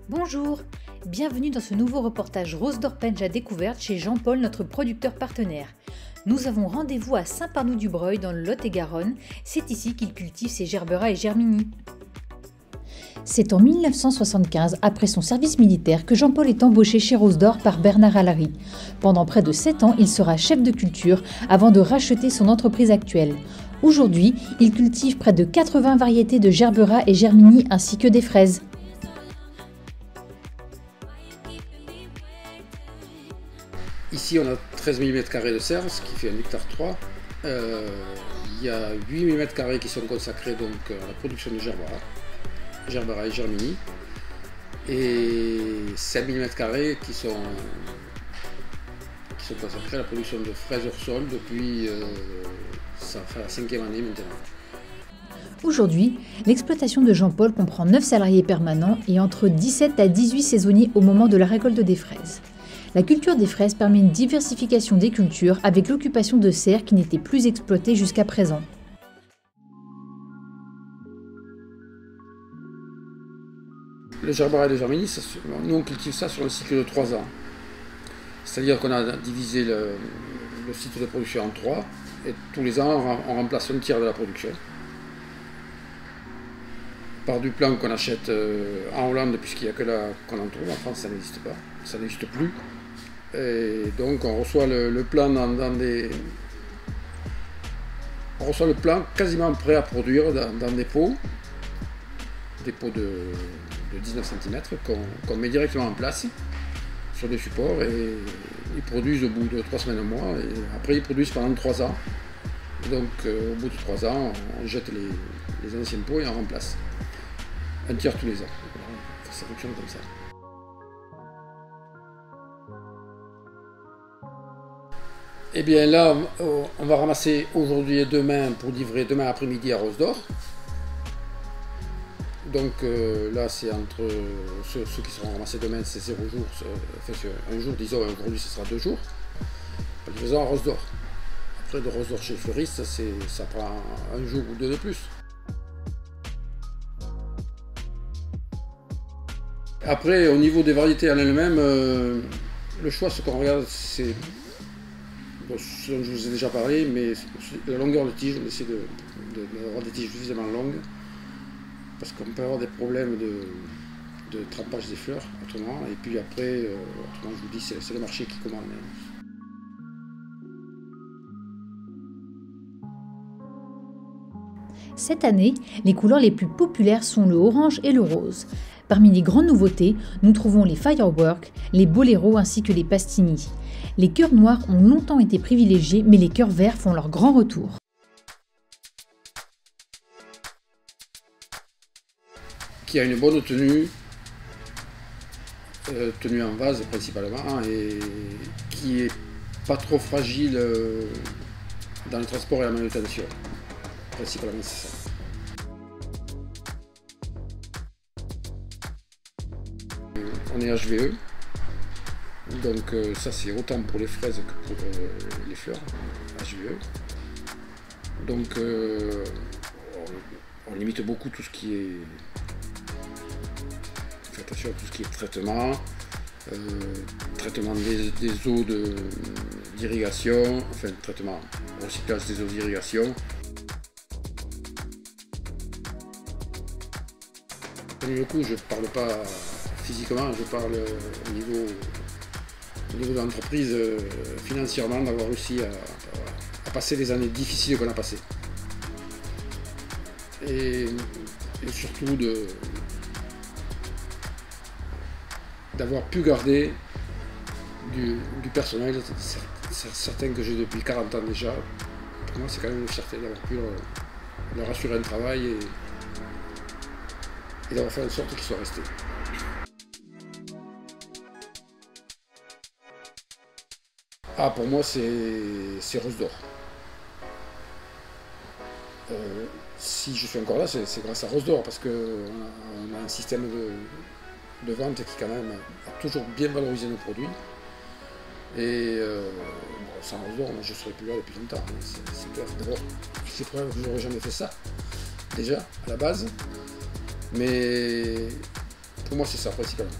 Bonjour, bienvenue dans ce nouveau reportage Rose d'Or Penge à découverte chez Jean-Paul, notre producteur partenaire. Nous avons rendez-vous à Saint-Parnou-du-Breuil dans le Lot-et-Garonne. C'est ici qu'il cultive ses Gerbera et Germini. C'est en 1975, après son service militaire, que Jean-Paul est embauché chez Rose d'Or par Bernard Allary. Pendant près de 7 ans, il sera chef de culture avant de racheter son entreprise actuelle. Aujourd'hui, il cultive près de 80 variétés de Gerbera et Germini ainsi que des fraises. Ici, on a 13 mm² de serre, ce qui fait 1,3 hectare. Il y a 8 mm² qui sont consacrés donc, à la production de Gerbera et Germini, et 5 mm² qui sont consacrés à la production de fraises hors sol depuis ça fait la 5e année maintenant. Aujourd'hui, l'exploitation de Jean-Paul comprend 9 salariés permanents et entre 17 à 18 saisonniers au moment de la récolte des fraises. La culture des fraises permet une diversification des cultures avec l'occupation de serres qui n'étaient plus exploitées jusqu'à présent. Le Gerbera et le Germini, nous on cultive ça sur le cycle de 3 ans. C'est-à-dire qu'on a divisé le cycle de production en 3, et tous les ans on remplace un tiers de la production par du plan qu'on achète en Hollande, puisqu'il n'y a que là qu'on en trouve. En France ça n'existe pas, ça n'existe plus. Et donc on reçoit le plan on reçoit le plan quasiment prêt à produire dans des pots de 19 cm qu'on met directement en place sur des supports, et ils produisent au bout de 3 semaines, un mois, et après ils produisent pendant 3 ans. Et donc au bout de 3 ans, on jette les anciens pots et on remplace. Un tiers tous les ans. Ça fonctionne comme ça. Et bien là, on va ramasser aujourd'hui et demain pour livrer demain après-midi à Rose d'Or. Donc là, c'est entre ceux qui seront ramassés demain, c'est 0 jour, enfin un jour, disons, aujourd'hui ce sera 2 jours. La livraison à Rose d'Or. Après, de Rose d'Or chez le fleuriste, ça prend un jour ou 2 de plus. Après, au niveau des variétés en elles-mêmes, le choix, ce qu'on regarde, c'est ce dont je vous ai déjà parlé, mais la longueur de tige. On essaie d'avoir des tiges suffisamment longues, parce qu'on peut avoir des problèmes de trempage des fleurs, autrement. Et puis après, autrement, je vous dis, c'est le marché qui commande. Cette année, les couleurs les plus populaires sont le orange et le rose. Parmi les grandes nouveautés, nous trouvons les Firework, les Bolero ainsi que les Pastini. Les cœurs noirs ont longtemps été privilégiés, mais les cœurs verts font leur grand retour. Qui a une bonne tenue en vase principalement, et qui est pas trop fragile dans le transport et la manutention. Principalement c'est ça. On est HVE, donc ça c'est autant pour les fraises que pour les fleurs, HVE. Donc on limite beaucoup tout ce qui est... On fait attention à tout ce qui est traitement, traitement des eaux d'irrigation, enfin traitement, recyclage des eaux d'irrigation. Du coup, je ne parle pas physiquement, je parle au niveau de l'entreprise, financièrement, d'avoir réussi à passer les années difficiles qu'on a passées. Et surtout d'avoir pu garder du personnel, certains que j'ai depuis 40 ans déjà. Pour moi, c'est quand même une fierté d'avoir pu leur assurer un travail et d'avoir fait en sorte qu'ils soient restés. Ah, pour moi, c'est Rose d'Or. Si je suis encore là, c'est grâce à Rose d'Or, parce qu'on a un système de vente qui, quand même, a toujours bien valorisé nos produits. Et sans Rose d'Or, je ne serais plus là depuis longtemps. C'est clair. D'abord, c'est pour ça que je n'aurais jamais fait ça, déjà, à la base. Mais Pour moi, c'est ça, principalement.